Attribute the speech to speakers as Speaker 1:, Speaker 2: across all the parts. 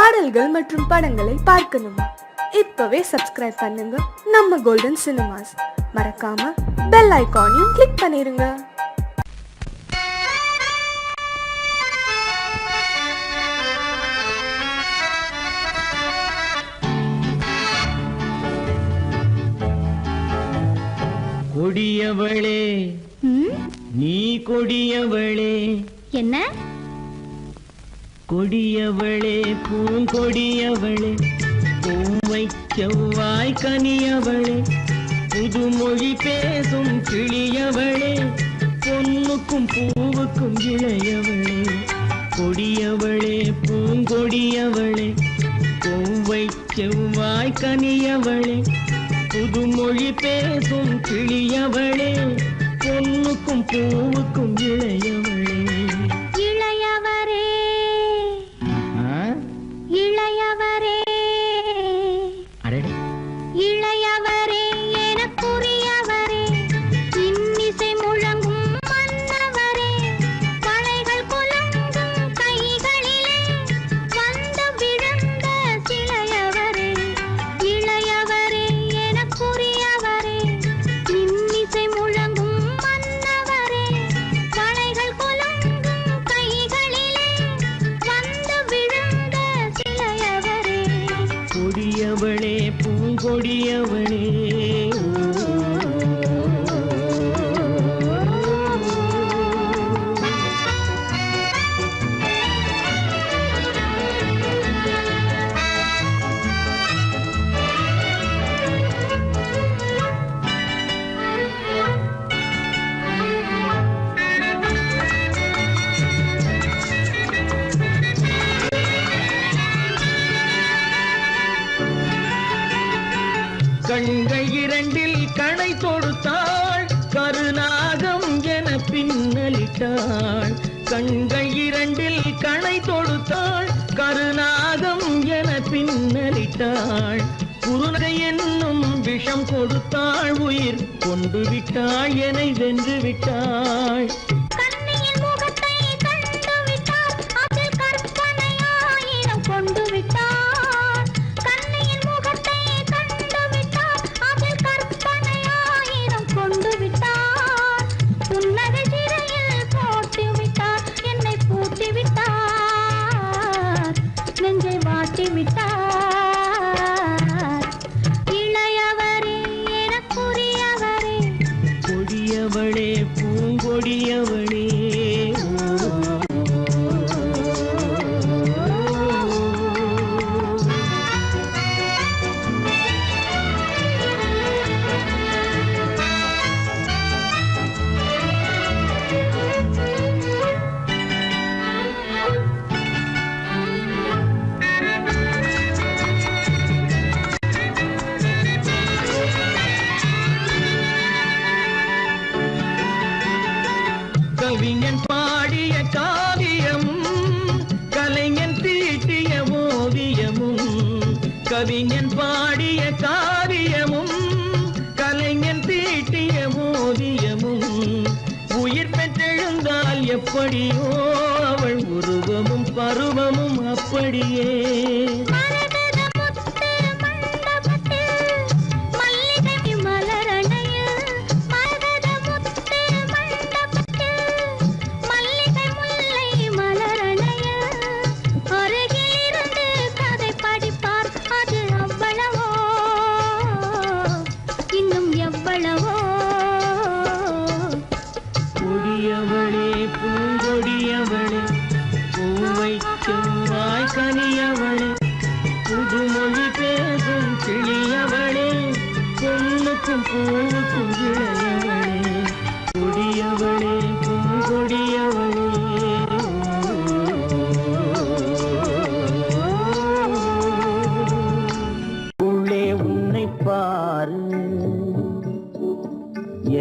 Speaker 1: பாடல்கள் மற்றும் படங்களை பார்க்கணுமா? இப்பவே சப்ஸ்கிரைப் பண்ணுங்க நம்ம கோல்டன் சினிமாஸ். மறக்காம பெல் ஐகானையும் கிளிக் பண்ணிருங்க.
Speaker 2: கொடியவளே நீ கொடியவளே.
Speaker 3: என்ன
Speaker 2: கொடியவளே பூங்கொடியவளே, பூவை செவ்வாய் கனியவளே, புதுமொழி பேசும் கிளியவளே, பொன்னுக்கும் பூவுக்கும் இளையவளே. கொடியவளே பூங்கொடியவளே, பூவை செவ்வாய் கனியவளே, புதுமொழி பேசும் கிளியவளே, பொன்னுக்கும் பூவுக்கும் இளையவளே.
Speaker 3: இளையவரே இளையவரே இளையவரே எனக்குரியவரே, இன்னிசை முழங்கும் மன்னவரே, மலைகள் குலுங்கும் கைகளிலே வந்து விழுந்த சிலையவரே. இளையவரே எனக்குரியவரே, இன்னிசை முழங்கும் மன்னவரே, மலைகள் குலுங்கும் கைகளிலே வந்து விழுந்த சிலையவரே.
Speaker 2: கொடியவளே பூங்கொடியவளே. கண்கள் இரண்டில் கணை தொடுத்தாள், கருநாகம் என பின்னலிட்டாள். கண்கள் இரண்டில் கணை தொடுத்தாள், கருநாகம் என பின்னலிட்டாள். குருநகை என்னும் விஷம் கொடுத்தாள், உயிர் கொண்டு விட்டாள், என்னை வென்று விட்டாள்.
Speaker 3: கண்ணியின் முகத்தை கண்டு விட்டார், அதில் கற்பனை ஆயிரம் கொண்டு விட்டார். கண்ணியின் முகத்தை கண்டு விட்டார், அதில் கற்பனை ஆயிரம் கொண்டு விட்டார். புன்னகை சிறையில் போட்டு விட்டார், என்னை பூட்டி விட்டார், நெஞ்சை வாட்டி விட்டார். இளையவரே எனக்குரியவரே,
Speaker 2: கொடியவளே பூங்கொடியவளே. கவிஞன் பாடிய காவியமும், கலைஞன் தீட்டிய ஓவியமும். கவிஞன் பாடிய காவியமும், கலைஞன் தீட்டிய ஓவியமும். உயிர் பெற்றெழுந்தால் எப்படியோ அவள் உருவமும் பருவமும் அப்படியே.
Speaker 3: மரகத முத்து மண்டபத்தில் மல்லிகை மலரணையில், மரகத முத்து மண்டபத்தில் மல்லிகை முல்லை மலரணையில், அருகில் இருந்து கதை படிப்பார், அது அவ்வளவோ இன்னும் எவ்வளவோ.
Speaker 2: கொடியவளே பூங்கொடியவளே, பூவை செவ்வாய் கனியவளே, புதுமொழி பேசும் கிளியவளே, பொன்னுக்கும் பூவுக்கும் இளையவளே. கொடியவளே பூங்கொடியவளே. உள்ளே உன்னை பாரு,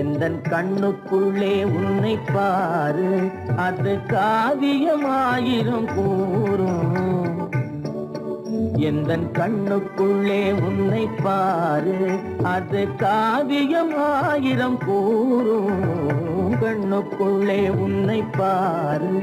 Speaker 2: எந்தன் கண்ணுக்குள்ளே உன்னை பாரு, அது காவியமாயிரம் கூறும். எந்தன் கண்ணுக்குள்ளே உன்னை பாரு, அது காவியமாயிரம் கூறும். கண்ணுக்குள்ளே உன்னை பாரு.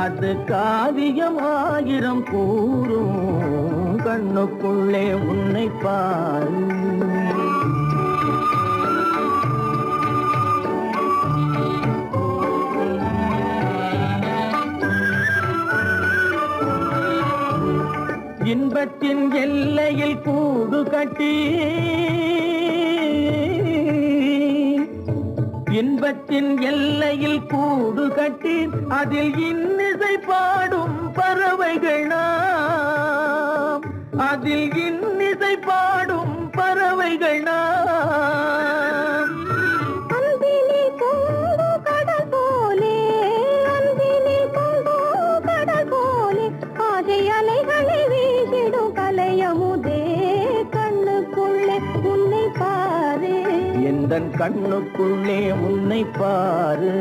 Speaker 2: அது காவியம் ஆயிரம் கூறும் கண்ணுக்குள்ளே உன்னை பாரு. இன்பத்தின் எல்லையில் கூடு கட்டி இன்பத்தின் எல்லையில் கூடு கட்டி அதில் இன்னிசை பாடும் பறவைகள் நாம், அதில் இன்னிசை பாடும் பறவைகள் நாம்.
Speaker 3: அன்பிலே பொங்கு கடல் போலே, அன்பிலே பொங்கு கடல் போலே, ஆசை அலைகளை வீசிடும் கலையமுதே, கண்ணுக்குள்ளே உன்னை பாரு,
Speaker 2: எந்தன் கண்ணுக்குள்ளே உன்னை பாரு.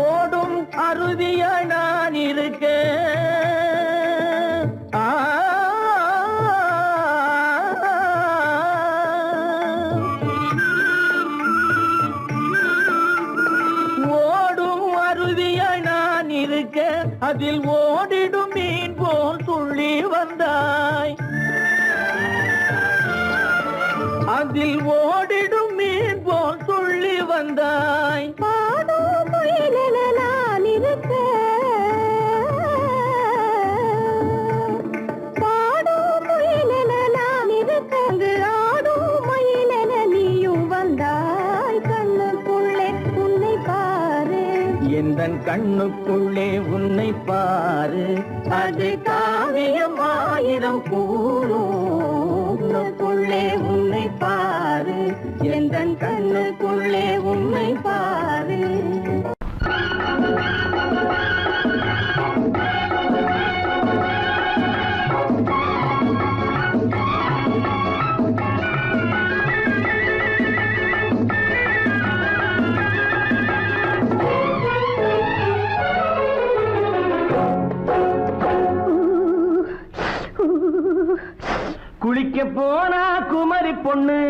Speaker 2: ஓடும் அருவிய நான் இருக்க, ஓடும் அருவிய நான் இருக்க, அதில் ஓடிடும் மீன் போல் துள்ளி வந்தாய், அதில் ஓடிடும் மீன் போல் துள்ளி வந்தாய்.
Speaker 3: பாடும் குயிலென நான் இருக்க, பாடும் குயிலென நான் இருக்க, அங்கு ஆடும் மயிலென நீயும் வந்தாய், கண்ணுக்குள்ளே உன்னை பாரு,
Speaker 2: எந்தன் கண்ணுக்குள்ளே உன்னை பாரு. அது காவியம் ஆயிரம் கூறுக்குள்ளே உன்னை பாரு, எந்தன் கண்ணுக்குள்ளே உன்னை பாரு. குளிக்க போனா குமரி பொண்ணு,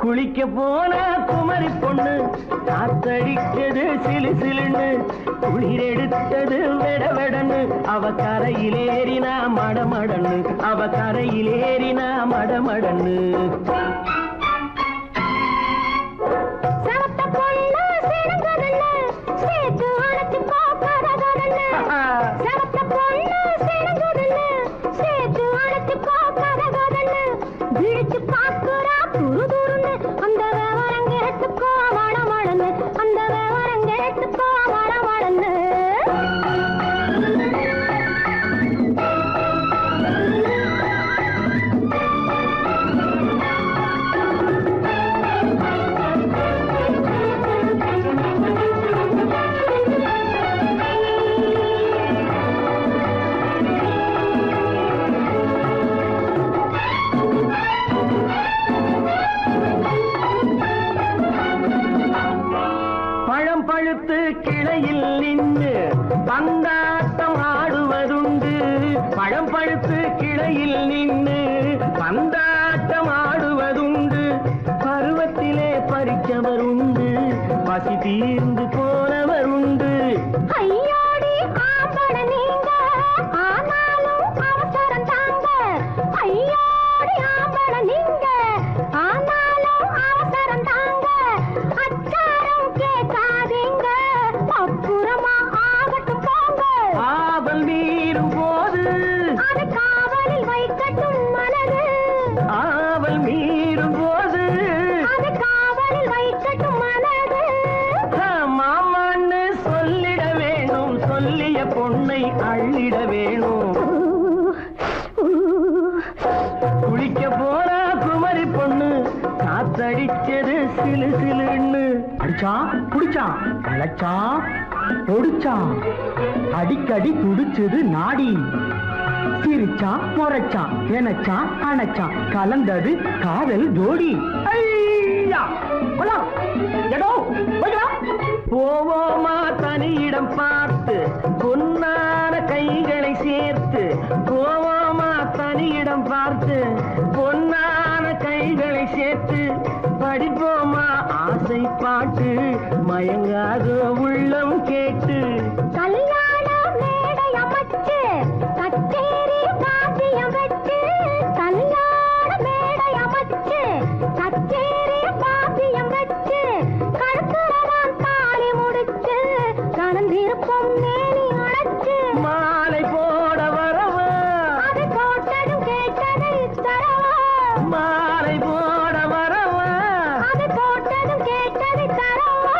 Speaker 2: குளிக்க போனா குமரி பொண்ணு, காத்தடிச்சது சிலு சிலுன்னு, குளிர் எடுத்தது வெட வெடன்னு, அவ கரையிலேறினா மடமடன்னு, அவ கரையிலேறினா மடமடன்னு.
Speaker 3: சவத்த பொண்ணு சிறந்ததல்ல, சேத்து அழைச்சு போக்கறதல்ல, சவத்த பொண்ணு சிறந்ததல்ல, சேத்து அழைச்சு போக்கறதல்ல, விழிச்சு பாக்குறா துரு துருன்னு, அந்த விவரம் கேட்டுக்கோ மடமடன்னு, அந்த விவரம் கேட்டுக்கோ மடமடன்னு.
Speaker 2: பழம் பழுத்து கிளையில் நின்று பந்தாட்டம் ஆடுவதுண்டு, பழம் பழுத்து கிளையில் நின்று பந்தாட்டம் ஆடுவதுண்டு, பருவத்திலே பறிச்சவர் உண்டு, பசி தீர்ந்து போனவர் உண்டு.
Speaker 3: ஐயோடி ஆம்பட நீங்க, ஆனாலும் அவசரம் தாங்க, ஐயோடி ஆம்பட நீங்க, ஆனாலும் அவசரம் தாங்க, அச்சாரம் கேட்காதீங்க, அப்புறமா ஆகட்டும் போங்க.
Speaker 2: ஆவல் மீறும் போது
Speaker 3: அது காவலில் வைக்கட்டும் மனது,
Speaker 2: ஆவல் மீறும் போது
Speaker 3: அது காவலில் வைக்கட்டும் மனது.
Speaker 2: மாமான்னு சொல்லிட வேணும், சொல்லிய பொண்ணை அள்ளிட வேணும். குளிக்க போறா குமரி பொண்ணு, காத்தடிச்சது சிலு சிலுன்னு. அடிச்சா புடிச்சா களைச்சா பொடிச்சா, அடிக்கடி துடிச்சது நாடி, சிரிச்சா முறைச்சா எனச்சா அணைச்சா, கலந்தது காதல் ஜோடி. ஐயா போவோமா தனி தனியிடம் பார்த்து பொன்னான கைகளை சேர்த்து போவோமா தனியிடம் பார்த்து பொன்னான கைகளை சேர்த்து படிப்போமா ஆசை பாட்டு மயங்காத உள்ளம் கேட்டு
Speaker 3: கல்யாண மேடை அமைச்சு கச்சேரி வாத்தியம் வச்சு கல்யாண மேடை அமைச்சு கச்சேரி வாத்தியம் வச்சு கழுத்துறவான் தாலி முடிச்சு கலந்திருப்போம் மேனி அடைச்சு
Speaker 2: மாலை போட வரவா
Speaker 3: அது போட்டதும் கேட்டதை தரவா
Speaker 2: மாலை போட வரவா
Speaker 3: அது போட்டதும் கேட்டதை தரவா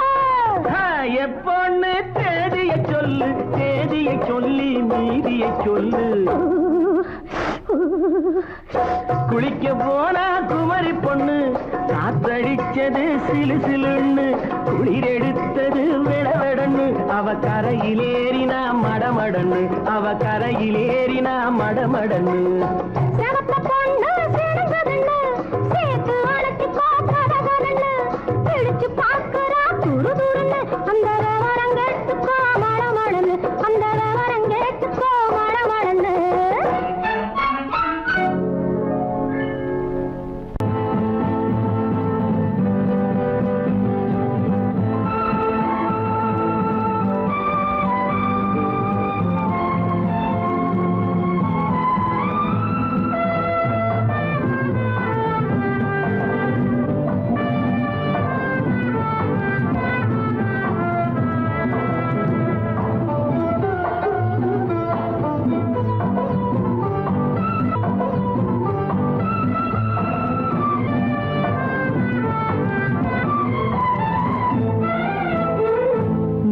Speaker 2: எப்பொண்ணு தேதியை சொல்லு தேதியை சொல்லி மீதியை சொல்லு குளிக்க போனா குமரி பொண்ணு காத்தடிச்சது சிலு சிலுன்னு குளிர் எடுத்தது விடவிடன்னு அவ கரையிலேறினா மடமடன்னு அவ கரையிலேறினா மடமடன்னு
Speaker 3: சிவத்த பொண்ணு சிறந்ததுன்னு சேர்த்து அழைச்சி பார்க்கறதுன்னு பிடிச்சு பார்க்கறா துரு துருன்னு அந்த விவரம் கேட்டுக்கோ மழமழன்னு அந்த விவரம் கேட்டுக்கோ மழமழன்னு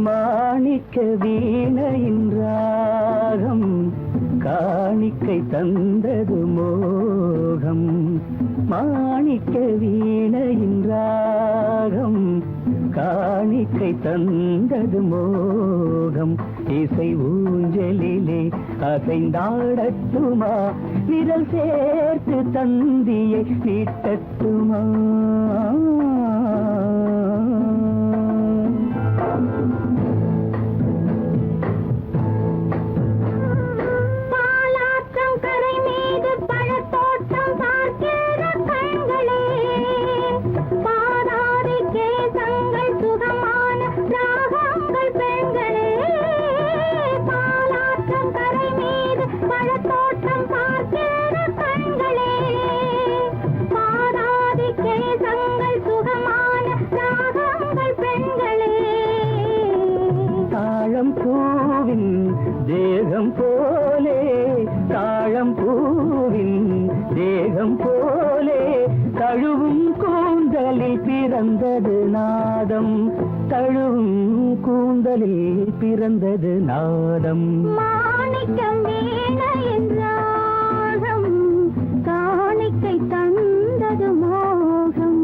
Speaker 2: மாணிக்க வீணையின் ராகம் காணிக்கை தந்தது மோகம் மாணிக்க வீணையின் ராகம் காணிக்கை தந்தது மோகம் இசை ஊஞ்சலிலே அசைந்தாடட்டுமா விரல் சேர்த்து தந்தியை நீட்டட்டுமா
Speaker 3: பாலாற்றம் கரை மீது பழத்தோட்டம் பார்க்கிற கண்களே பாதாதி கேசங்கள் சுகமான ராகங்கள் பெண்களே பாலாற்றம் கரை மீது பழத்தோட்டம் பார்க்கிற கண்களே பாதாதி கேசங்கள் சுகமான ராகங்கள் பெண்களே
Speaker 2: தாழம் பூவின் தேகம் போலே தாழம் பூவின் தேகம் போலே தழுவும் கூந்தலில் பிறந்தது நாதம் தழுவும் கூந்தலில் பிறந்தது நாதம்
Speaker 3: மாணிக்கம் வீணையின் ராகம் காணிக்கை தந்தது மோகம்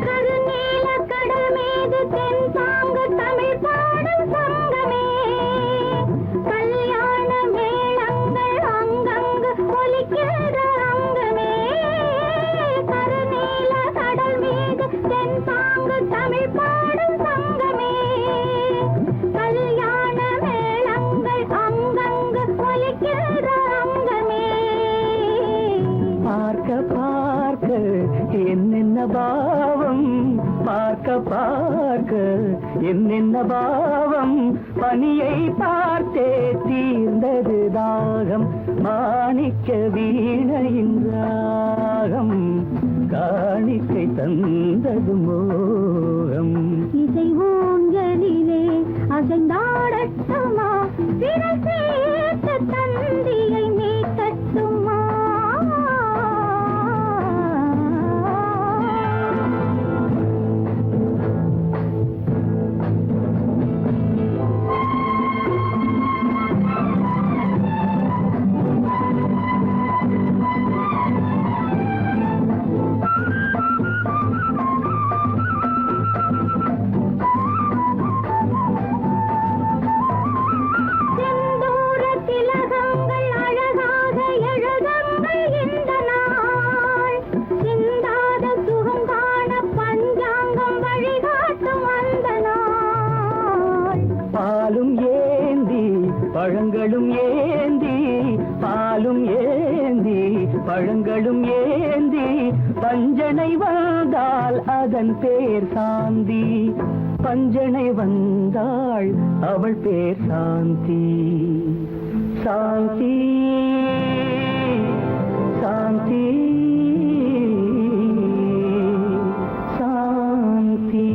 Speaker 3: கருநீல கடல் மீது தென்பாங்கு தமிழ் பாடும் சங்கமே கல்யாண மேளங்கள் அங்கங்கு ஒலிக்கிற அங்கமே கருநீல கடல் மீது தென்பாங்கு தமிழ் பாடும் சங்கமே கல்யாண மேளங்கள் அங்கங்கு ஒலிக்கிற அங்கமே
Speaker 2: பார்க்க பார்க்க என்னென்ன பாவம் பார்க்க பார்க்க என்னென்ன பாவம் பனியை பார்த்தே தீர்ந்தது தாகம் மாணிக்க வீணையின் ராகம் காணிக்கை தந்தது மோகம்
Speaker 3: இசை ஊஞ்சலிலே அசைந்தாடட்டுமா விரல் சேர்த்து தந்தியை மீட்டட்டுமா
Speaker 2: பழங்களும் ஏந்தி பாலும் ஏந்தி பழங்களும் ஏந்தி பஞ்சனை வந்தால் அதன் பேர் சாந்தி பஞ்சனை வந்தாள் அவள் பேர் சாந்தி சாந்தி சாந்தி சாந்தி.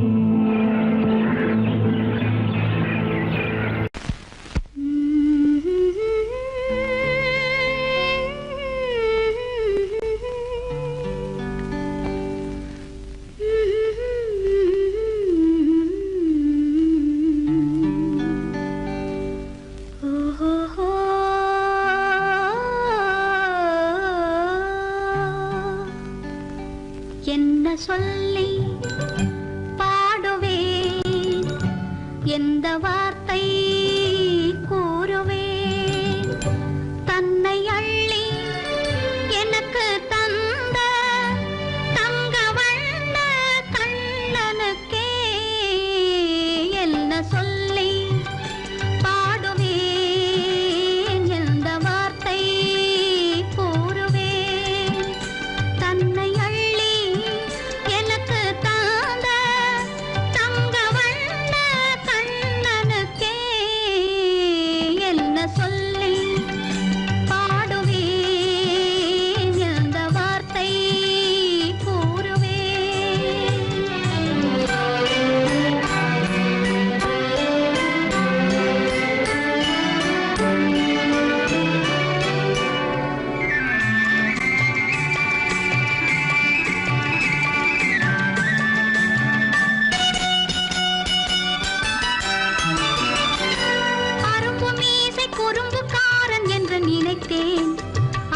Speaker 3: என்ன சொல்லி பாடுவேன் எந்த வார்த்தை கூறுவேன் தன்னை அள்ளி எனக்கு தந்த தங்க வண்ண கண்ணனுக்கே என்ன சொல்லி பாடுவேன் எந்த வார்த்தை கூறுவேன் தன்னை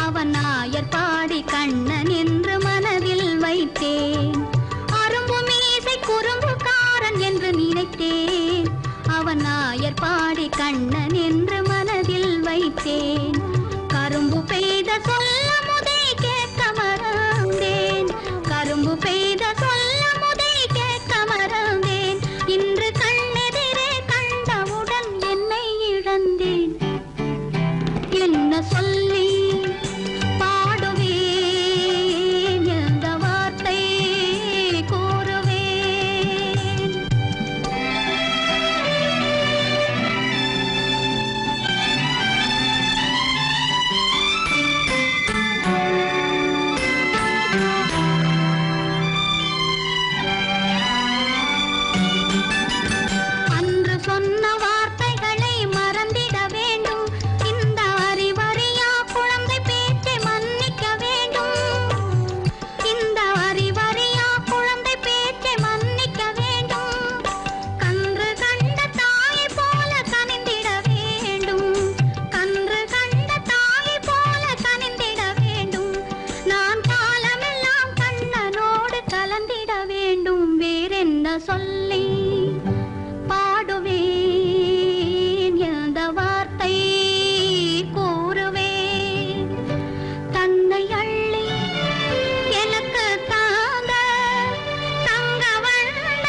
Speaker 3: அவன் நாயர் பாடி கண்ணன் என்று மனதில் வைத்தேன் அரும்பு மீசை குறும்புக்காரன் என்று நினைத்தேன் அவன் நாயர் பாடி கண்ணன் என்று மனதில் வைத்தேன் கரும்பு பெய்த சொல்ல முதை கேட்க மறந்தேன் கரும்பு பெய்த சொல்ல முதை கேட்க மறந்தேன் இன்று கண்ணெதிரே கண்டவுடன் என்னை இழந்தேன் என்ன சொல்லி பாடுவேன் எந்த வார்த்தை கூறுவேன் அன்று சொன்ன வார்த்தைகளை மறந்திட வேண்டும் இந்த அறிவறியா குழந்தை பேச்சை மன்னிக்க வேண்டும் இந்த அறிவறியா குழந்தை பேச்சை மன்னிக்க வேண்டும் கன்று கண்ட தாயை போல கனிந்திட வேண்டும் கன்று கண்ட தாயை போல கனிந்திட வேண்டும் நான் காலமெல்லாம் கண்ணனோடு கலந்திட வேண்டும் வேறென்ன சொல்லி பாடுவேன் எந்த வார்த்தை கூறுவேன் தன்னை அள்ளி எனக்கு தாங்க தங்க வண்ண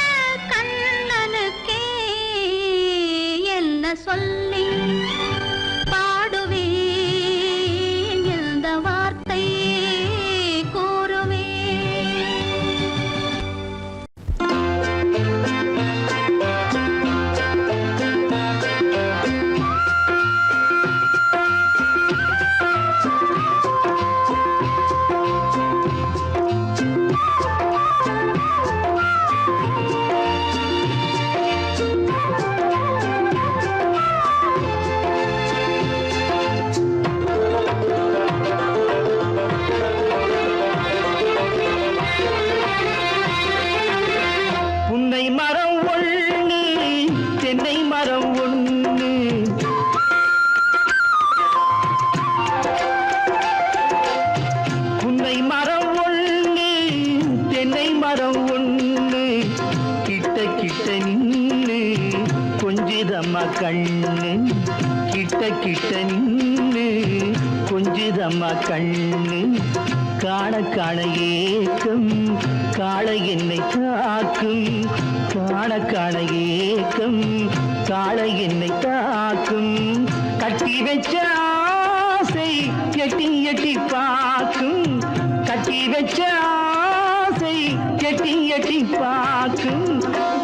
Speaker 3: கண்ணனுக்கே என்ன சொல்லி பாடுவேன் எந்த வார்த்தை கூறுவேன்
Speaker 2: புன்னை மரம் ஒண்ணு தென்னை மரம் ஒண்ணு புன்னை மரம் ஒண்ணு தென்னை மரம் ஒண்ணு கிட்ட கிட்ட நின்னு கொஞ்சிதம்மா கண்ணு கிட்ட கிட்ட நின்னு கொஞ்சிதம்மா கண்ணு காண காண ஏக்கம் காளை என்னை தாக்கும் காண காண ஏக்கம் காளை என்னை தாக்கும் கட்டி வச்ச ஆசை எட்டி எட்டி பார்க்கும், கட்டி வச்ச ஆசை எட்டி எட்டி பார்க்கும்.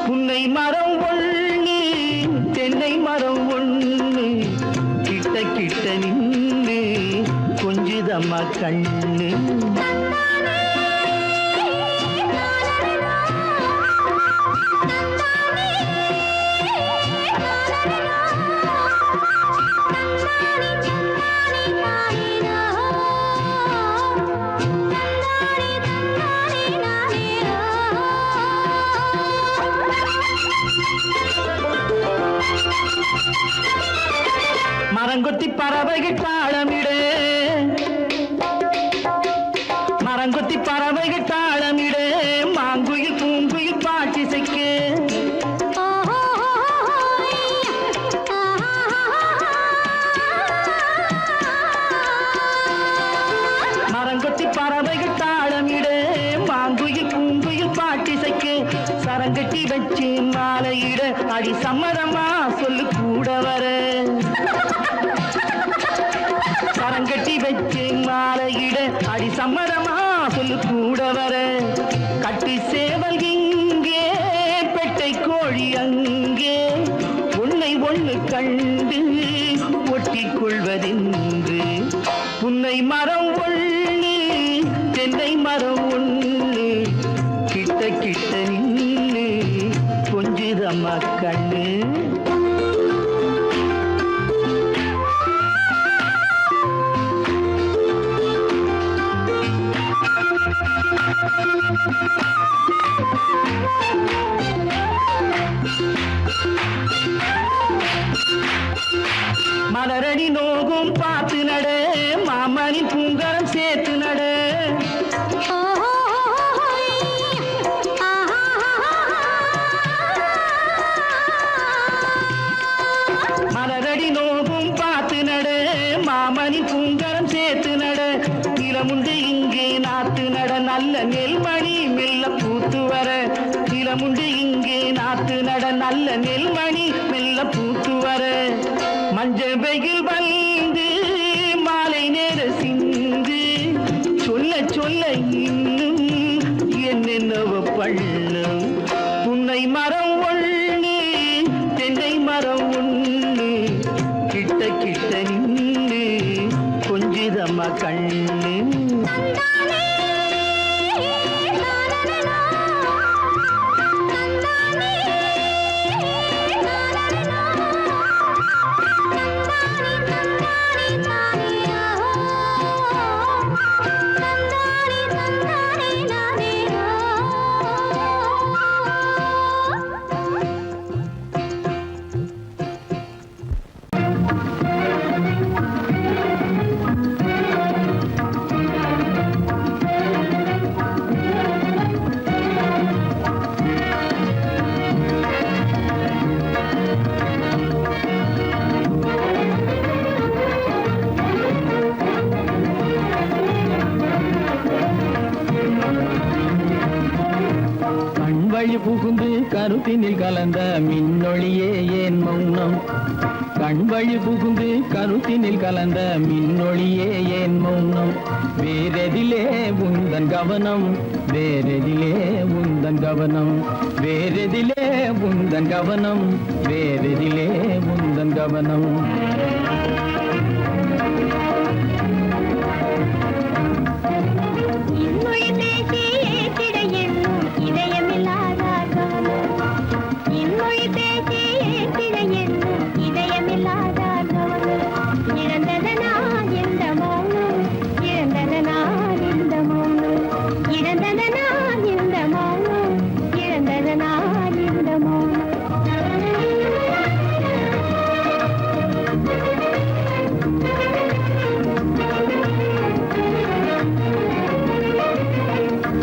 Speaker 2: புன்னை மரம் ஒண்ணு தென்னை மரம் ஒண்ணு கிட்ட கிட்ட நின்று கொஞ்சுதம்மா கண்ணு. மரங்கொத்தி பறவைகள் தாளமிட, மரங்கொத்தி பறவைகள் தாளமிட, மாங்குயில் பூங்குயில் பாட்டிசைக்க. மரங்கொத்தி பறவைகள் தாளமிட, மாங்குயில் பூங்குயில் பாட்டிசைக்க. சரங்கட்டி வச்சு மாலையிட, அடி சம்மதமா சொல்லு கூட வர. சரங்கட்டி வச்சு மாலையிட, அடி சம்மதமா சொல்லு கூட வர. கட்டி சேவல் இங்கே பெட்டை கோழி அங்கே, உன்னை ஒண்ணு கண்டு ஒட்டிக் கொள்வதென்று. புன்னை மரம் ஒண்ணு தென்னை மரம் ஒண்ணு கிட்ட கிட்ட நின்று கொஞ்சுதம்மா கண்ணு. மலரடி நோகும் பார்த்து நட, மாமனின் பூங்கரம் சேர்த்து நட. மலரடி நோகும் பார்த்து நட, மாமனின் பூங்கரம் சேர்த்து நட. நிலமுண்டு இங்கே நாத்து நட, நல்ல நெல்மணி மெல்ல பூத்து வர. நிலமுண்டு இங்கே நாத்து நட, நல்ல நெல்மணி மெல்ல பூத்து வர. மஞ்சள் வெயில் வந்து மாலை நேர சிந்து, சொல்ல சொல்ல இன்னும் என்னென்னவோ பண்ணும். புன்னை மரம் ஒண்ணு தென்னை மரம் ஒண்ணு கிட்ட கிட்ட நின்று கொஞ்சுதம்மா கண்ணு. புகுந்து கருத்தினில் கலந்த மின்னொளியே ஏன் மௌனம்? கண்வழி புகுந்து கருத்தினில் கலந்த மின்னொளியே ஏன் மௌனம்? வேறெதிலே உந்தன் கவனம், வேறெதிலே உந்தன் கவனம், வேறெதிலே உந்தன் கவனம், வேறெதிலே உந்தன் கவனம்.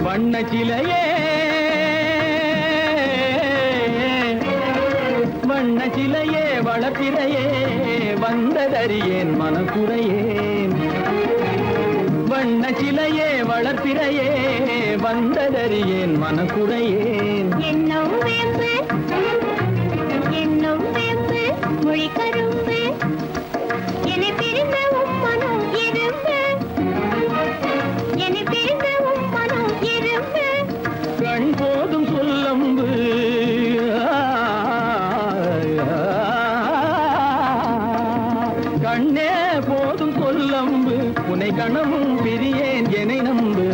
Speaker 2: வண்ணச்சிலையே வண்ணச்சிலையே வளர்த்திரையே வந்ததறியேன் மனக்குறையேன். வண்ணச்சிலையே வளர்த்திரையே வந்ததறியேன் மனக்குறையேன்.
Speaker 3: என்னும் வேம்பு என்னும் வேம்பு மொழி கரும்பு
Speaker 2: உனை கணமும் பிரியேன் என்னை நம்பு.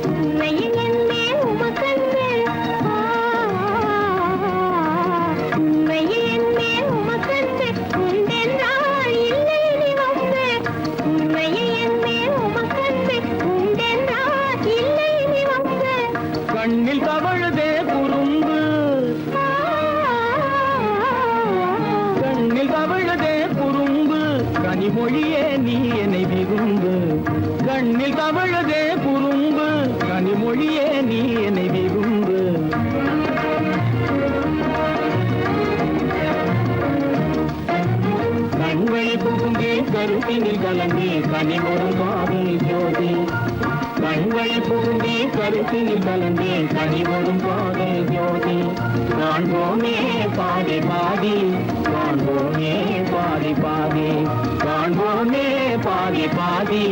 Speaker 3: உண்மையில் என்னே உமக்கன்று உண்மையில் என்னே உமக்கன்று உண்டென்றால் இல்லை நீ வந்து. உண்மையில் என்னே உமக்கன்று உண்டென்றால் இல்லை நீ வந்து.
Speaker 2: கண்ணில் தவழுதே குறும்பு, கண்ணில் தவழுதே குறும்பு, கனிமொழியே நீ என்னை விரும்பு. கண்ணில் தவழுதே குறும்பு, கனிமொழியே நீ என்னை விரும்பு. கண்களை புகுந்தே கருத்தினில் கலந்தே கனிமொரும் காதல் ஜோதி. கண்களை புகுந்தே கருத்தினில் கலந்தே கனிமொரும் காதல் ஜோதி. காண்போமே பாதி பாதி, காண்போமே பாதி பாதி, காண்போமே பாதி பாதி,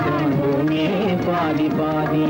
Speaker 2: காண்போமே பாதி பாதி.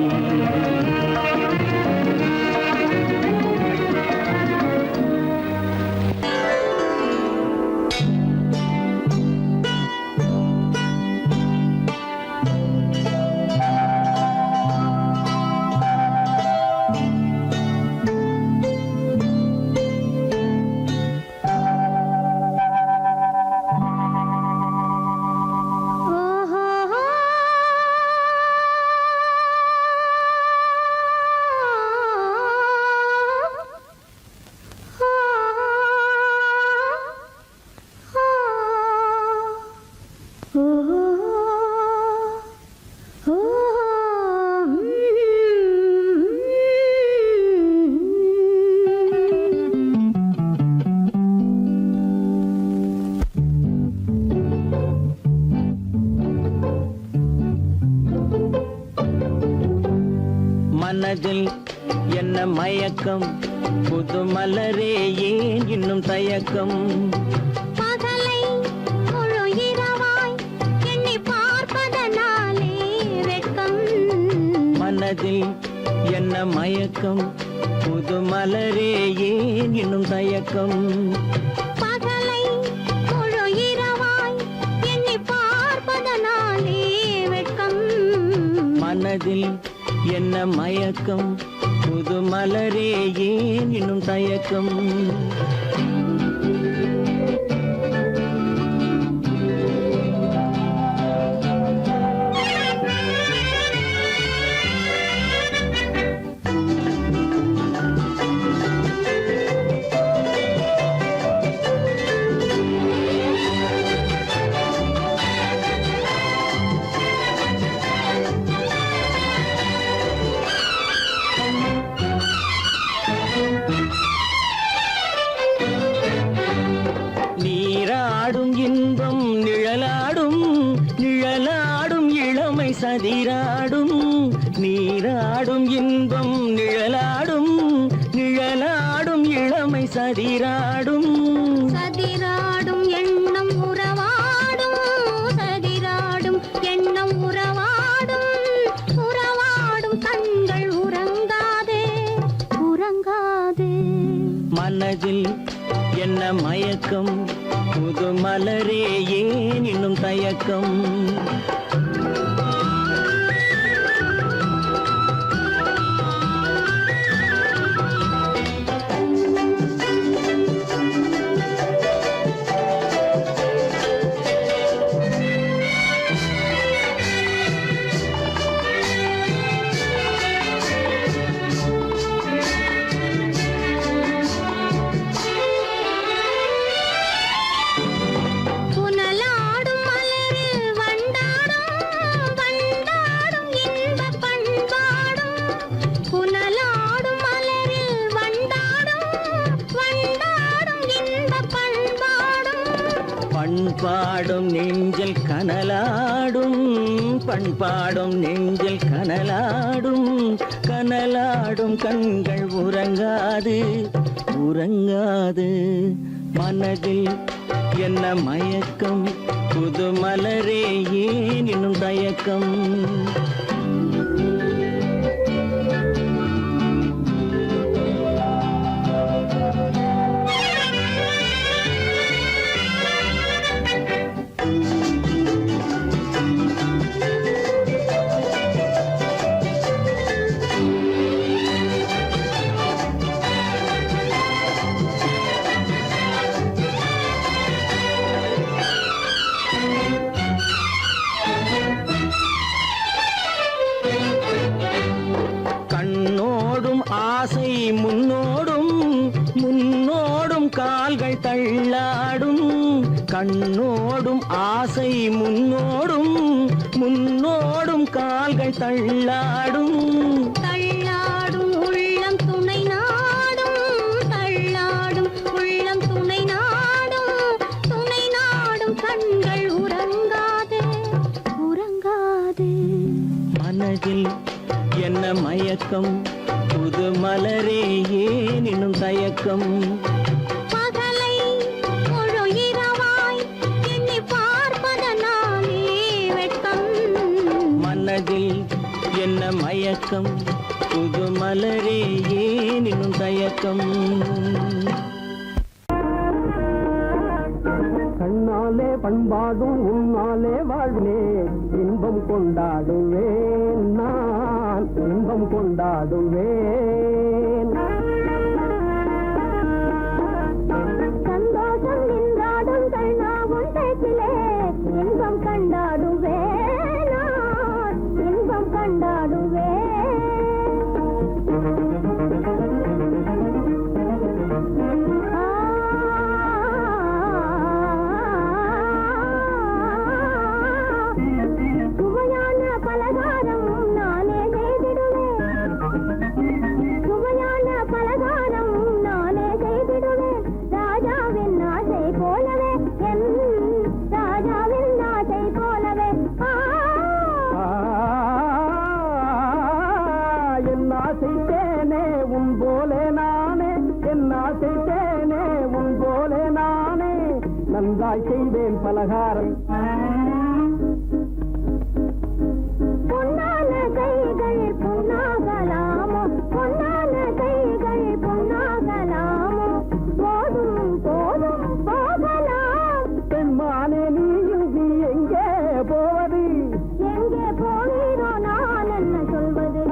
Speaker 2: மனதில் என்ன மயக்கம், புது மலரே ஏன் இன்னும் தயக்கம்.
Speaker 3: பகலை முழு இரவாய் எண்ணி பார்ப்பதனாலே வெட்கம்.
Speaker 2: மனதில் என்ன மயக்கம், புது மலரே ஏன் இன்னும் தயக்கம்.
Speaker 3: பகலை முழு இரவாய் எண்ணி பார்ப்பதனாலே வெட்கம்.
Speaker 2: மனதில் என்ன மயக்கம், புது மலரே ஏன் இன்னும் தயக்கம். நீராடும் இன்பம் நிழலாடும், நிழலாடும் இளமை சதிராடும். நீராடும் இன்பம் நிழலாடும், நிழலாடும் இளமை சதிராடும்.
Speaker 3: சதிராடும் எண்ணம் உறவாடும், சதிராடும் எண்ணம் உறவாடும். உறவாடும் கண்கள் உறங்காதே, உறங்காதே.
Speaker 2: மனதில் என்ன மயக்கம், புது மலரே ஏன் இன்னும் தயக்கம்.
Speaker 3: புனலாடும் மலரில் வண்டாடும், வண்டாடும் இன்பப் பண்பாடும். புனலாடும் மலரில் வண்டாடும், வண்டாடும் இன்பப் பண்பாடும்.
Speaker 2: பண்பாடும் நெஞ்சில் கனலாடும், பண்பாடும் நெஞ்சில் கனலாடும். கனலாடும் கண்கள் உறங்காது, உறங்காது. மனதில் என்ன மயக்கம், புது மலரே ஏன் இன்னும் தயக்கம். கால்கள் தள்ளாடும் கண்ணோடும் ஆசை முன்னோடும் முன்னோடும் கால்கள் தள்ளாடும்
Speaker 3: தள்ளாடும் உள்ளம் துணை நாடும் தள்ளாடும் உள்ளம் துணை நாடும் கண்கள் உறங்காது உறங்காது
Speaker 2: மனதில் என்ன மயக்கம் புது மலரே ஏன் இன்னும் தயக்கம்
Speaker 3: பகலை முழு இரவாய் எண்ணி பார்ப்பதனாலே வெட்கம்
Speaker 2: மனதில் என்ன மயக்கம் புது மலரே ஏன் இன்னும் தயக்கம் கண்ணாலே பண்பாடும் உன்னாலே வாழ்வே இன்பம் கொண்டாடுவேன் நான் இன்பம் கொண்டாடுவேன்
Speaker 3: சந்தோஷம் நின்றாடும் கண்ணாவும் பேச்சிலே இன்பம் கண்டாடுவேன் நான் இன்பம் கண்டாடுவேன் சுவையான பலகாரம் நானே செய்திடுவேன் சுவையான பலகாரம் நானே செய்திடுவேன் ராஜாவின் ஆசை போலவே என் ராஜாவின் ஆசை போலவே
Speaker 2: என் ஆசை தேனே உன் போலே நானே என் ஆசை தேனே உன் போலே நானே நன்றாய் செய்வேன் பலகாரம்
Speaker 3: பொன்னான கைகள் பொன்னாகலாமோ பொன்னான கைகள் பொன்னாகலாமோ போதும் போதும் போகலாம்
Speaker 2: பெண்மானே நீ எங்கே போவது
Speaker 3: எங்கே போகிறோ நான் என்ன சொல்வது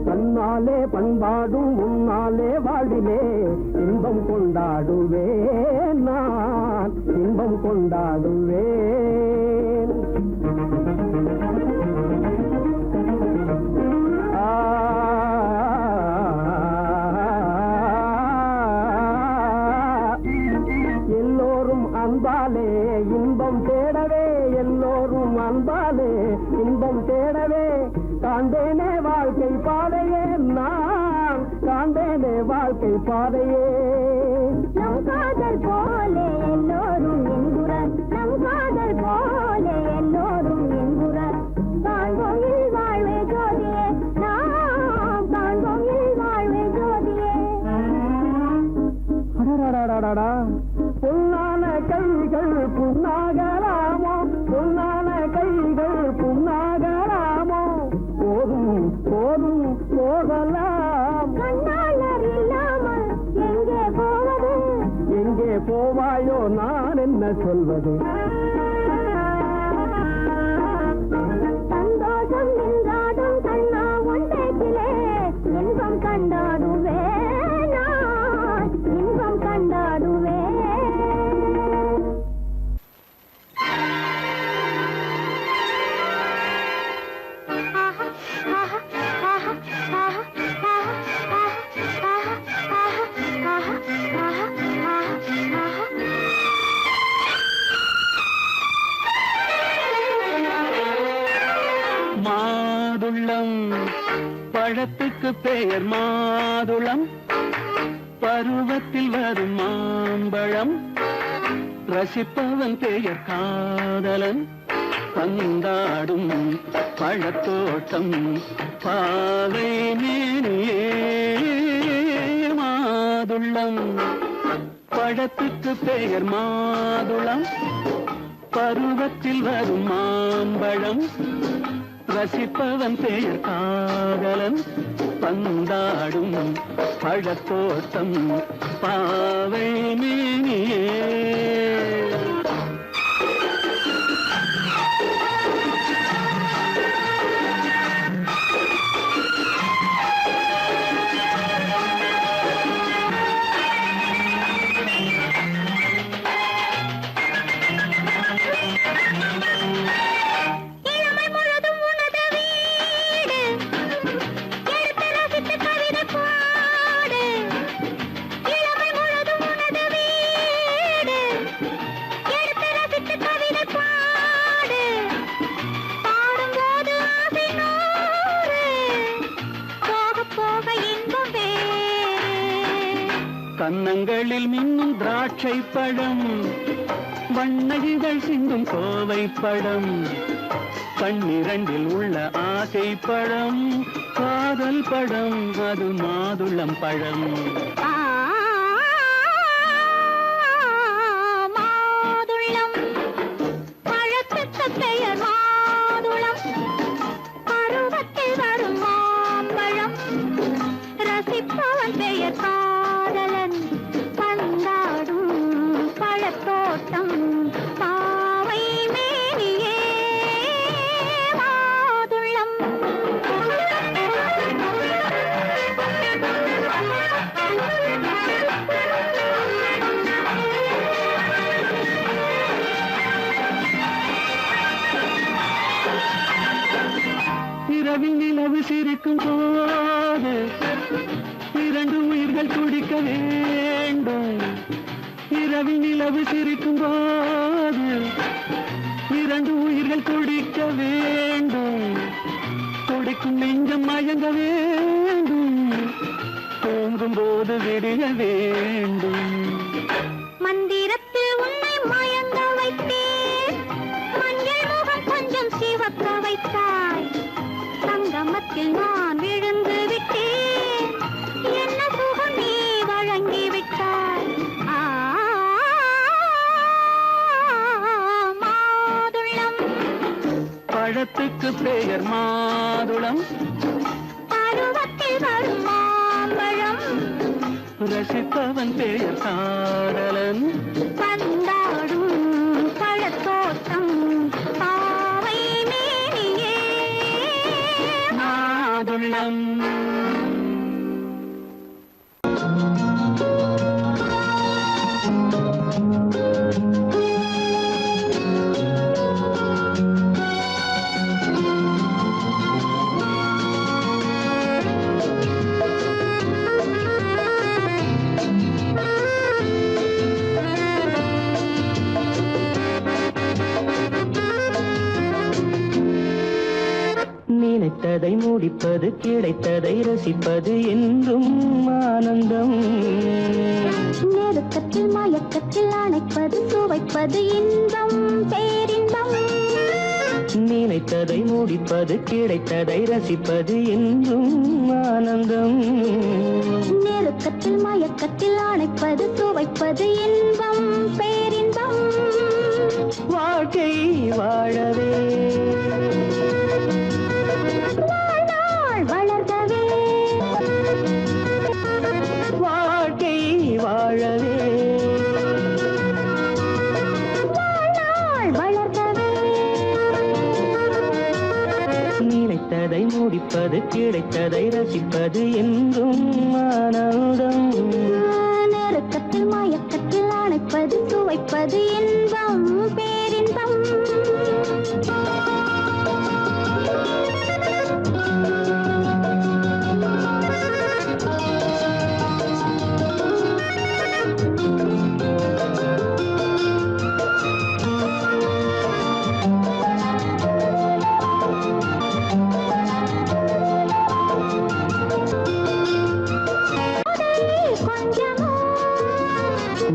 Speaker 2: தன்னாலே பண்பாடும் உன்னாலே வாழிலே இன்பம் கொண்டாடுவேன் நான் இன்பம் கொண்டாடுவேன் எல்லோரும் அன்பாலே இன்பம் தேடவே எல்லோரும் அன்பாலே இன்பம் தேடவே காண்டேனே வாழ்க்கை பாதையே நான் காண்டேனே வாழ்க்கை பாதையே
Speaker 3: நம் காதல் போலே எல்லோரும் என்குறார் நம் காதல் போலே எல்லோரும் என்குறார் காண்போம் இல் வாழ்வே ஜோதியே நாம் காண்போம் இல் வாழ்வே ஜோதியே
Speaker 2: அடடடடடடா. பொன்னான கைகள் புண்ணாகலாமோ பொன்னான கைகள் புண்ணாகலாமோ போதும் போதும் போகலாம்
Speaker 3: கண்ணாளர் இல்லாமல் எங்கே போவது
Speaker 2: எங்கே போவாயோ நான் என்ன சொல்வது
Speaker 3: சந்தோஷம் நின்றாடும் கண்ணா உன் பேச்சிலே இன்பம் கண்டாடுவேன் நான் இன்பம் கண்டாடுவேன்
Speaker 2: மாதுளம் பழத்துக்கு பெயர் மாதுளம் பருவத்தில் வரும் மாம்பழம் ரசிப்பவன் பெயர் காதலன் பந்தாடும் பழத்தோட்டம் பாவை மேனியே மாதுளம் பழத்துக்கு பெயர் மாதுளம் பருவத்தில் வரும் மாம்பழம் ரசிப்பவன் பெயர் காதலன் பந்தாடும் பழத்தோட்டம் பாவை மேனியே
Speaker 3: இளமை முழுதும் உனது வீடு எடுத்து ரசித்து கவிதை பாடு
Speaker 2: கன்னங்களில் மின்னும் திராட்சை பழம், வண்ணகிகள் சிந்தும் கோவை பழம், கண்ணிரண்டில் உள்ள ஆசை பழம், காதல் பழம், அது மாதுளம் பழம்.
Speaker 3: மாதுளம் பழத்துக்கு பெயர் மாதுளம், பருவத்தில் வரும் மாம்பழம், ரசிப்பவன் பெயர் காதலன், பந்தாடும் பழத்தோட்டம், பாவை மேனியே மாதுளம்.
Speaker 2: இரவில் நிலவு சிரிக்கும் போது இரண்டு உயிர்கள் துடிக்க வேண்டும். இரவில் நிலவு சிரிக்கும் போது இரண்டு உயிர்கள் துடிக்க வேண்டும். துடிக்கும் நெஞ்சம் மயங்க வேண்டும், தூங்கும் போது விடிய வேண்டும்.
Speaker 3: மந்திரத்தில் உன்னை மயங்க வைத்தேன், மஞ்சள் முகம் கொஞ்சம் சிவக்க வைத்தாய், சங்கமத்தில் நான் விழுந்து விட்டேன், என்ன சுகம் நீ வழங்கி விட்டாய். மாதுளம்
Speaker 2: பழத்துக்கு பெயர் மாதுளம்,
Speaker 3: பருவத்தில் வரும் மாம்பழம்,
Speaker 2: ரசிப்பவன் பெயர் காதலன்,
Speaker 3: பந்தாடும் பழத்தோட்டம், பாவை மேனியே
Speaker 2: மாதுளம். நினைத்ததை முடிப்பது, கிடைத்ததை ரசிப்பது என்றும் ஆனந்தம்.
Speaker 3: நெருக்கத்தில் மயக்கத்தில் அணைப்பது, சுவைப்பது இன்பம் பேரின்பம்.
Speaker 2: நினைத்ததை முடிப்பது, கிடைத்ததை ரசிப்பது என்றும் ஆனந்தம்.
Speaker 3: நெருக்கத்தில் மயக்கத்தில் அணைப்பது, சுவைப்பது இன்பம் பேரின்பம்.
Speaker 2: வாழ்க்கை வாழவே
Speaker 3: வாழ்நாள் வளர்கவே,
Speaker 2: வாழ்க்கை வாழவே
Speaker 3: வாழ்நாள் வளர்கவே.
Speaker 2: நினைத்ததை முடிப்பது, கிடைத்ததை ரசிப்பது என்றும் ஆனந்தம்.
Speaker 3: நெருக்கத்தில் மயக்கத்தில் அணைப்பது, சுவைப்பது இன்பம் பேரின்பம்.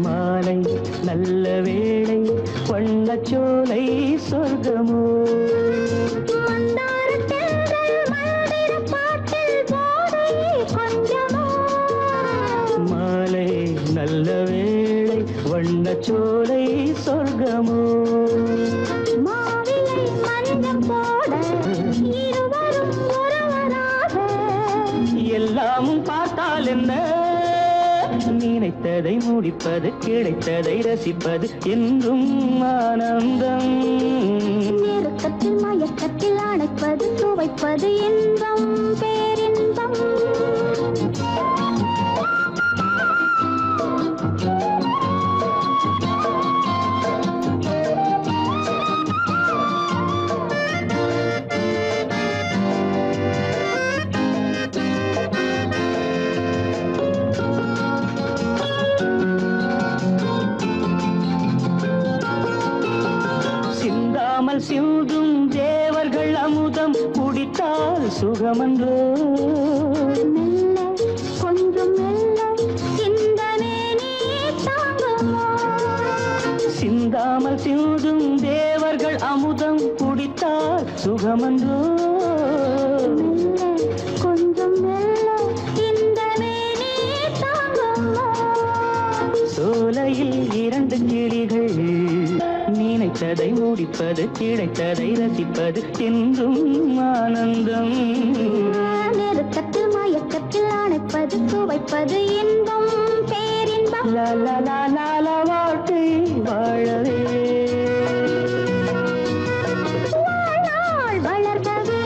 Speaker 2: மாலை நல்ல வேளை, வண்ணச்சோலை சொர்க்கமோ, மாலை நல்ல வேளை, வண்ணச்சோலை சொர்க்கமோ,
Speaker 3: மாவிலை மஞ்சம் போட இருவரும் ஒருவராக,
Speaker 2: எல்லாமும் பார்த்தால் என்ன, நினைத்ததை முடிப்பது, கிடைத்ததை ரசிப்பது என்றும் ஆனந்தம்.
Speaker 3: நெருக்கத்தில் மயக்கத்தில் அணைப்பது, சுவைப்பது இன்பம் பேரின்பம்.
Speaker 2: சிந்தாமல் சிந்தும் தேவர்கள் அமுதம் குடித்தால் சுகமன்றோ, சுகமன்றோ
Speaker 3: கொஞ்சம் மெல்ல இந்த மேனி தாங்கம்மா.
Speaker 2: சோலையில் இரண்டு கிளிகள் நினைத்ததை முடிப்பது கிடைத்ததை ரசிப்பது என்றும் ஆனந்தம்.
Speaker 3: நெருக்கத்தில் மயக்கத்தில் அணைப்பது சுவைப்பது இன்பம் பேரின்பம்.
Speaker 2: வாழ்க்கை வாழவே
Speaker 3: வாழ்நாள் வளர்கவே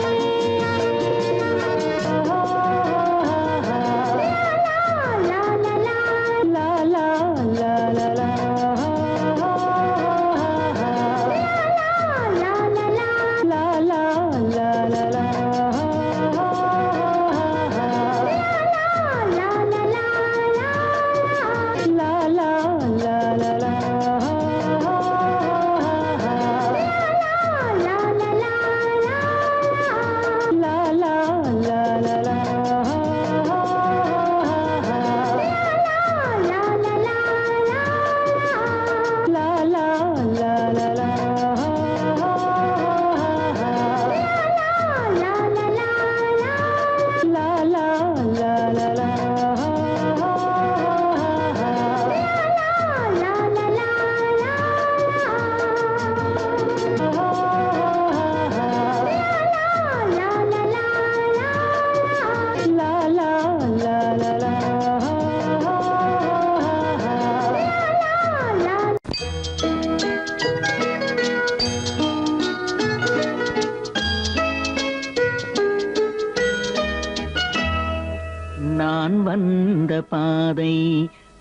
Speaker 2: நான் வந்த பாதை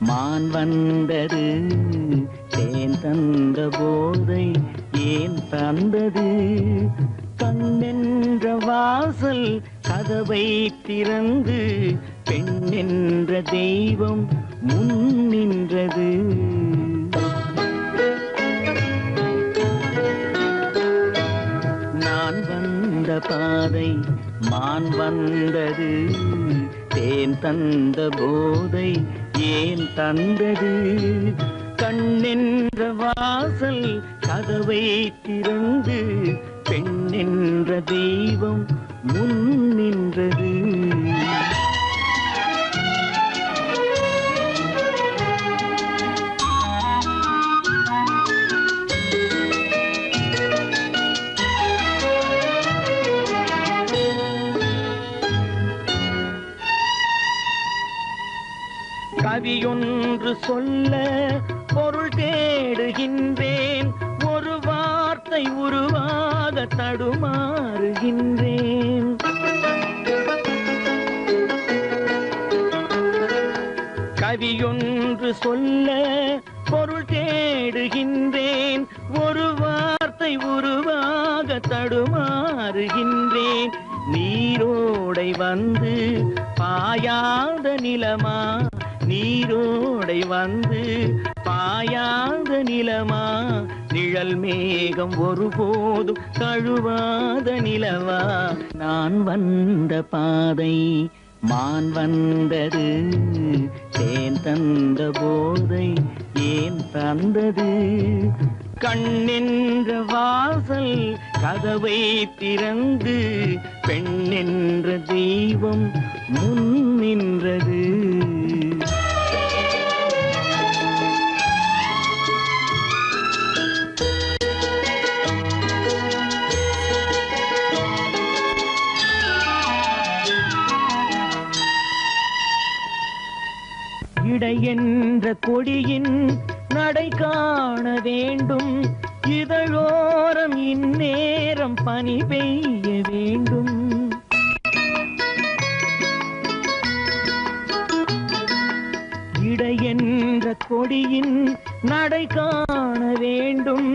Speaker 2: மான் வந்தது தேன் தந்த போதை ஏன் தந்தது கண்ணென்ற வாசல் கதவை திறந்து பெண் என்ற தெய்வம் முன் நின்றது. நான் வந்த பாதை மான் வந்தது தேன் தந்த போதை ஏன் தந்தது கண்ணென்ற வாசல் கதவை திறந்து பெண் என்ற தெய்வம் முன் நின்றது. கவியொன்று சொல்ல பொருள் தேடுகின்றேன் ஒரு வார்த்தை உருவாக தடுமாறுகின்றேன். கவியொன்று சொல்ல பொருள் தேடுகின்றேன் ஒரு வார்த்தை உருவாக தடுமாறுகின்றேன். நீரோடை வந்து பாயாத நிலமா நீரோடை வந்து பாயாத நிலமா நிழல் மேகம் ஒருபோதும் தழுவாத நிலவா. நான் வந்த பாதை மான் வந்தது தேன் தந்த போதை ஏன் தந்தது கண்ணென்ற வாசல் கதவை திறந்து பெண் என்ற தெய்வம் முன் நின்றது. இடை என்ற கொடியின் நடை காண வேண்டும் இதழோரம் இந்நேரம் பனி பெய்ய வேண்டும். இடை என்ற கொடியின் நடை காண வேண்டும்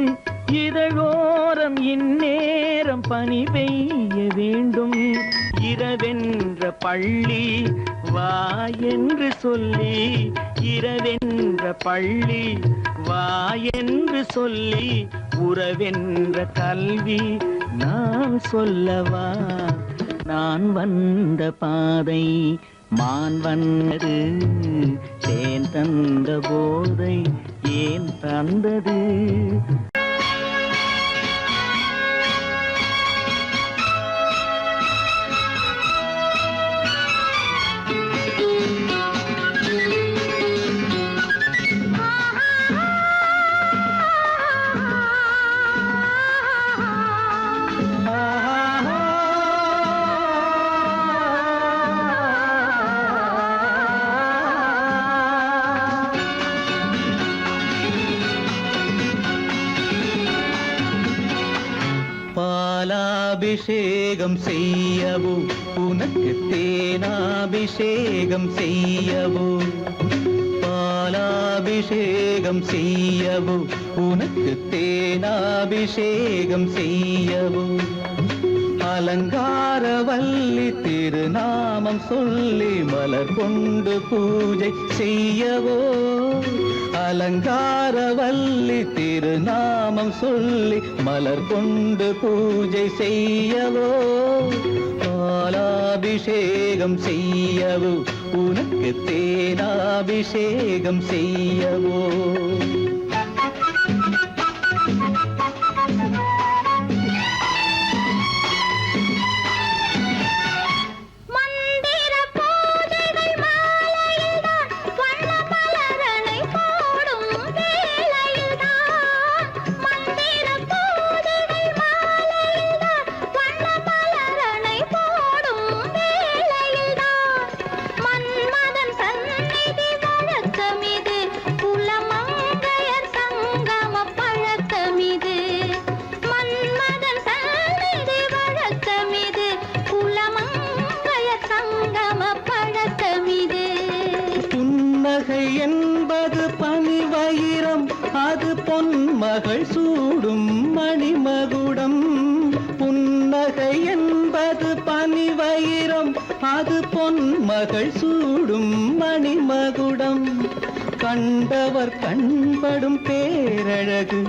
Speaker 2: இதழோரம் இந்நேரம் பனி பெய்ய வேண்டும். இரவென்ற பள்ளி வா என்று சொல்லி இரவென்ற பள்ளி வா என்று சொல்லி உறவென்ற கல்வி நான் சொல்லவா. நான் வந்த பாதை மான் வந்தது தேன் தந்த போதை ஏன் தந்தது.
Speaker 4: பாலாபிஷேகம் செய்யவோ உனக்கு தேனாபிஷேகம் செய்யவோ பாலாபிஷேகம் செய்யவோ உனக்கு தேனாபிஷேகம் செய்யவோ அலங்காரவல்லி திருநாமம் சொல்லி மலர் கொண்டு பூஜை செய்யவோ அலங்காரவல்லி திருநாமம் சொல்லி மலர் கொண்டு பூஜை செய்யவோ பாலாபிஷேகம் செய்யவோ உனக்கு தேனாபிஷேகம் செய்யவோ என்பது பனிவயிரம் அது பொன்மகள் சூடும் மணிமகுடம் புன்னகை என்பது பனிவயிரம் அது பொன்மகள் சூடும் மணிமகுடம் கண்டவர் கண்படும் பேரழகு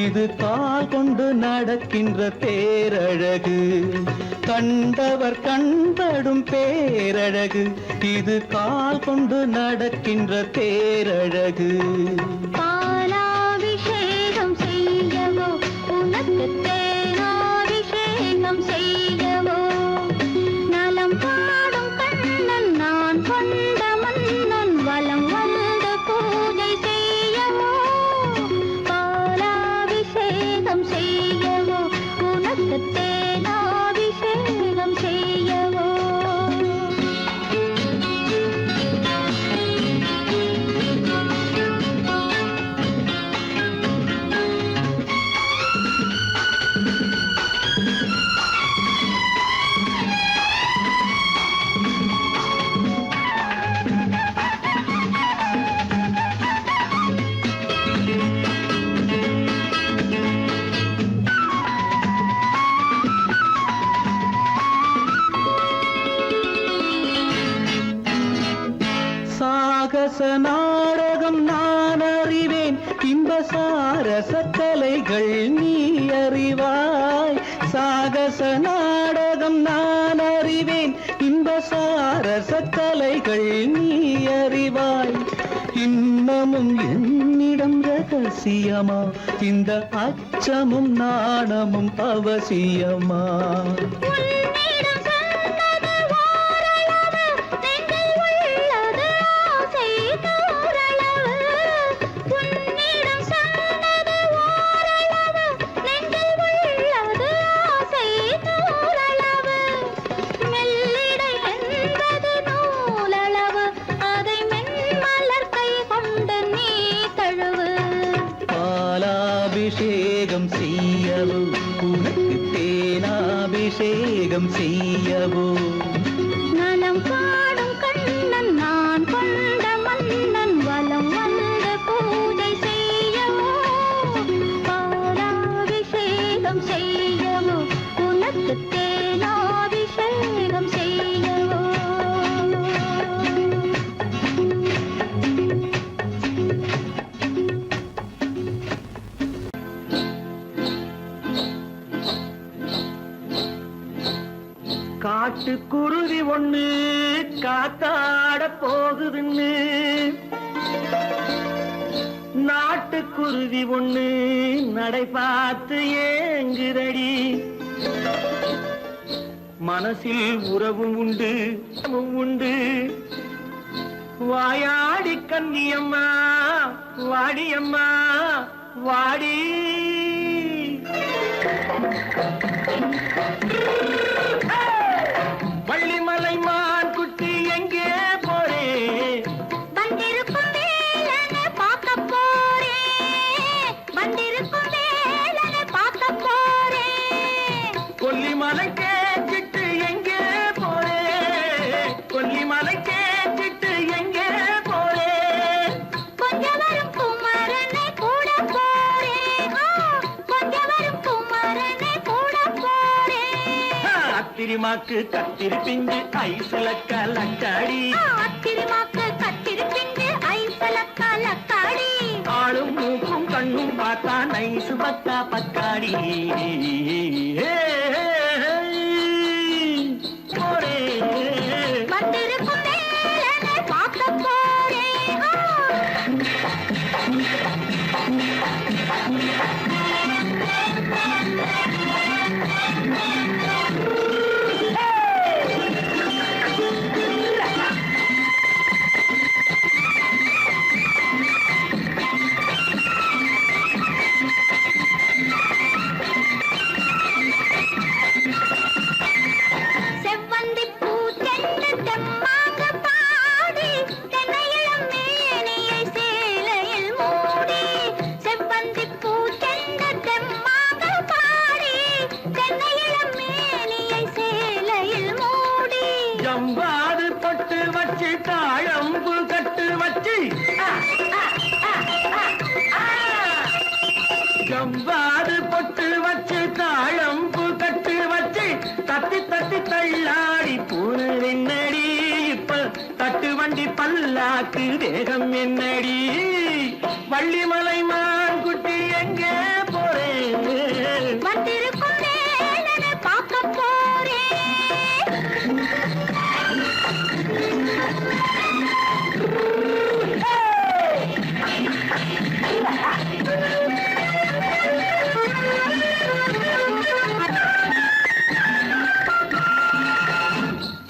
Speaker 4: இது கால் கொண்டு நடக்கின்ற தேரழகு கண்டவர் கண்படும் பேரழகு இது கால் கொண்டு நடக்கின்ற தேரழகு
Speaker 3: பாலாபிஷேகம் செய்யவோ உனக்கு தேனாபிஷேகம் செய்யவோ நலம் பாடும் கண்ணன் நான் கொண்ட மன்னன் வலம் வந்து பூஜை செய்யவோ பாலாபிஷேகம் செய்யவோ உனக்கு தேனாபிஷேகம் செய்யவோ
Speaker 4: சாகச நாடகம் நான் அறிவேன் இன்ப சாரச கலைகள் நீ அறிவாய் சாகச நாடகம் நான் அறிவேன் இன்ப சாரச கலைகள் நீ அறிவாய் இன்னமும் என்னிடம் ரகசியமா இந்த அச்சமும் நாணமும் அவசியமா பாலாபிஷேகம் செய்யவோ உனக்கு தேனாபிஷேகம் செய்யவோ
Speaker 3: நலம் பாடும் கண்ணன் நான் கொண்ட மன்னன் வலம் வந்து பூஜை செய்யவோ பாலாபிஷேகம் செய்யவோ உனக்கு தேனாபிஷேகம் செய்யவோ
Speaker 2: காட்டுக்குருவி ஒண்ணு காத்தாட போகுதுன்னு நாட்டுக்குருவி ஒண்ணு நடை பார்த்து ஏங்குதடி மனசில் உறவும் உண்டு உண்டு வாயாடி கன்னியம்மா வாடியம்மா வாடி வள்ளிமலை மான் குட்டி எங்கே போறே
Speaker 3: வந்திருக்கும் வேலனை பார்க்க போறேன் வந்திருக்கும் வேலனை பார்க்க போறேன்
Speaker 2: கொல்லிமலை அத்திரிமாக்கு கத்திரி பிஞ்சு ஐசுல கலக்காடி
Speaker 3: அத்திரிமாக்கு கத்திரி பிஞ்சு ஐசுல கலக்காடி
Speaker 2: ஆளும் மூக்கும் கண்ணும் பார்த்தா நைசு பக்கா பக்காடி
Speaker 3: வந்திருக்கும் வேலனை பார்க்க போறேன் செவ்வந்தி பூ தென்று தெம்மாக பாடி தென்னையிளம் மேனியை சேலையில் மூடி செவ்வந்தி பூ தென்று தெம்மாக பாடி தென்னையிளம் மேனியை சேலையில் மூடி
Speaker 2: ஜம்பாது பட்டு வச்சு தாழம்பு கட்டு வச்சு ஜம்பாது பொட்டு வச்சு தாழம்பு கட்டு வச்சு தட்டி தட்டி தள்ளாடி பூரு என்னடி இப்ப தட்டு வண்டி பல்லாக்கு வேகம் என்னடி வள்ளிமலை மான் குட்டி எங்கே போறேன்
Speaker 3: வந்திருக்கும் வேலனை பார்க்க போறேன்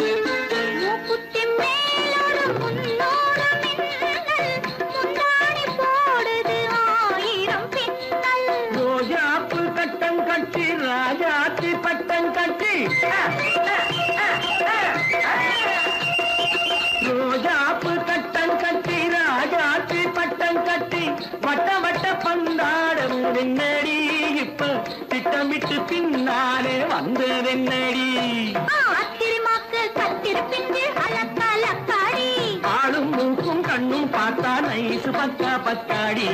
Speaker 3: மூக்குத்தி மேலோடு முன்னோடு மின்னல் முந்தாணி போடுது ஆயிரம் பின்னல்
Speaker 2: ரோஜாப்பு கட்டம் கட்டி ராஜாத்தி பட்டம் கட்டி ரோஜாப்பு கட்டம் கட்டி ராஜாத்தி பட்டம் கட்டி வட்ட வட்ட பந்தாடம் என்னடி இப்ப திட்டமிட்டு பின்னாலே வந்ததென்னடி
Speaker 3: அத்திரிமாக்கு கத்திரி பிஞ்சு அலக்காடி
Speaker 2: ஆளும் மூக்கும் கண்ணும் பார்த்தா நைசு பக்கா பக்காடி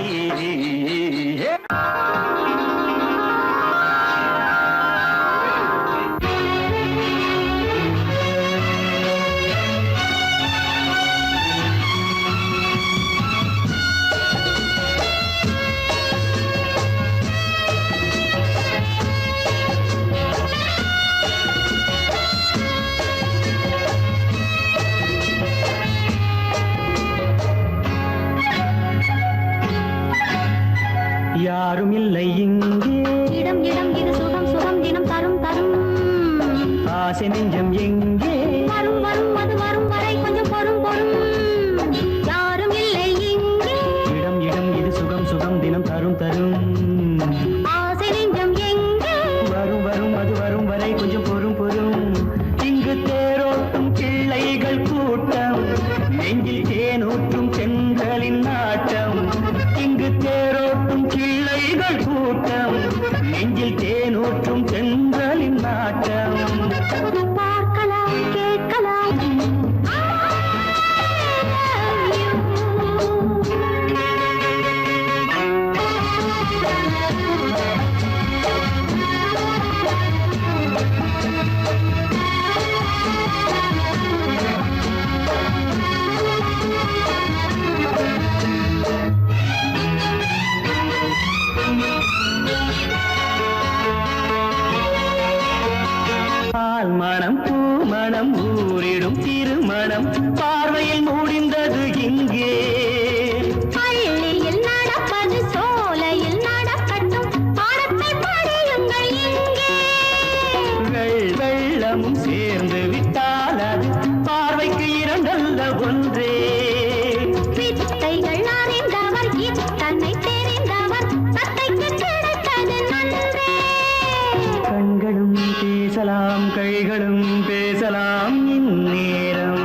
Speaker 2: யாரும் இல்லை இங்கே
Speaker 3: இடம் இடம் இது சுகம் சுகம் தினம் தரும் தரும்
Speaker 2: ஆசை நெஞ்சம் எங்கே
Speaker 3: வரும் வரும் அது வரும் வரை கொஞ்சம் பொறும் பொறும் யாரும் இல்லை இங்கே
Speaker 2: இடம் இடம் இது சுகம் சுகம் தினம் தரும் தரும்
Speaker 3: ஆசை நெஞ்சம் எங்கே
Speaker 2: வரும் வரும் அது வரும் வரை கொஞ்சம் பொறும் பொறும் இங்கு தேரோட்டும் பிள்ளைகள் கூட்டம் நெஞ்சில் தேனூற்றும் செங்கலின் நாட்டம் இங்கு தேரோட்டும் பிள்ளைகள் கூட்டம் நெஞ்சில் தேனூற்றும் செங்கலின் நாட்டம்
Speaker 3: பார்க்கலாம் கேட்கலாம்
Speaker 2: பால் மணம் பூ மணம் ஊரிடும் திருமணம் பார்வையில் முடிந்தது இங்கே
Speaker 3: பள்ளியில் நடப்பது சோலையில் நடக்கட்டும் பாடத்தை படியுங்கள் இங்கே
Speaker 2: வெள்ளமும் சேர்ந்து விட்டால் அது பார்வைக்கு இரண்டல்ல ஒன்றே
Speaker 3: வித்தைகள் அறிந்தவர் இத்தனை தெரிந்தவர் தத்தைக்கு கிடைத்தது நன்றே
Speaker 2: கண்களும் பேசலாம் கைகளும் பேசலாம் இந்நேரம்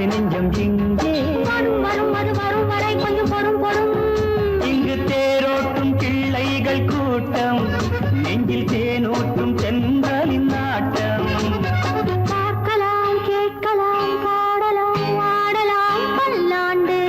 Speaker 2: ஆசை நெஞ்சம் இங்கே
Speaker 3: வரும் வரும் அது வரும் வரை கொஞ்சம் பொறும் பொறும்.
Speaker 2: இங்கு தேரோட்டும் பிள்ளைகள் கூட்டம் நெஞ்சில் தேனூட்டும் தென்றலின் நாட்டம்
Speaker 3: பார்க்கலாம் கேட்கலாம் பாடலாம் ஆடலாம் பல்லாண்டு.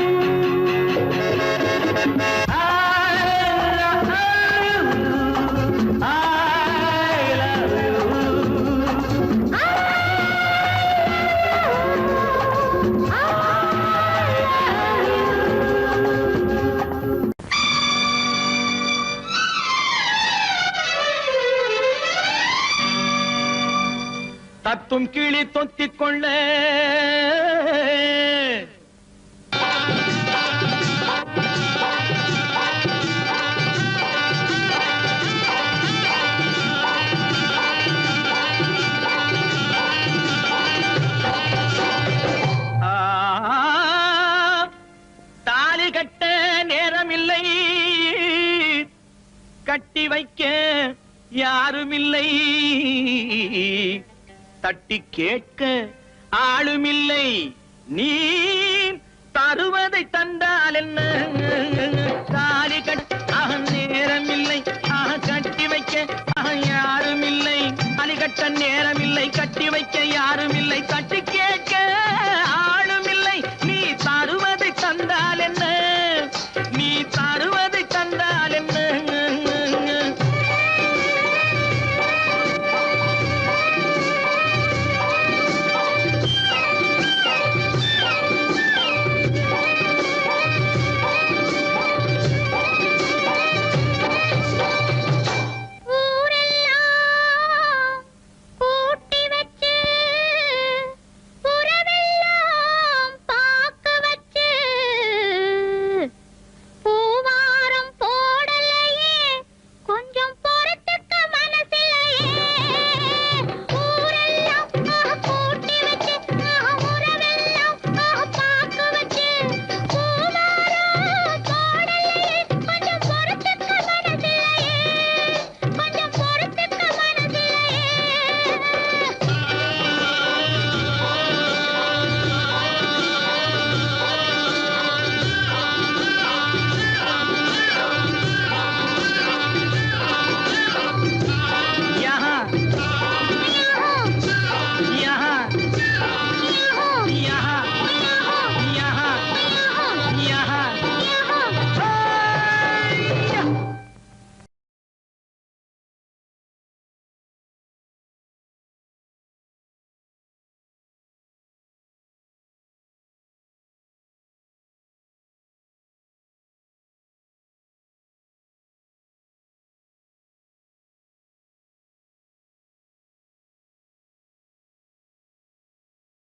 Speaker 2: தத்தும் கிளி தொத்திக் கொள்ள தாலி கட்ட நேரமில்லை கட்டி வைக்க யாருமில்லை தட்டி கேட்க ஆளுமில்லை நீ தருவதை தந்தால் என்ன தாலி கட்ட நேரமில்லை கட்டி வைக்க யாருமில்லை தாலி கட்ட நேரமில்லை கட்டி வைக்க யாரும்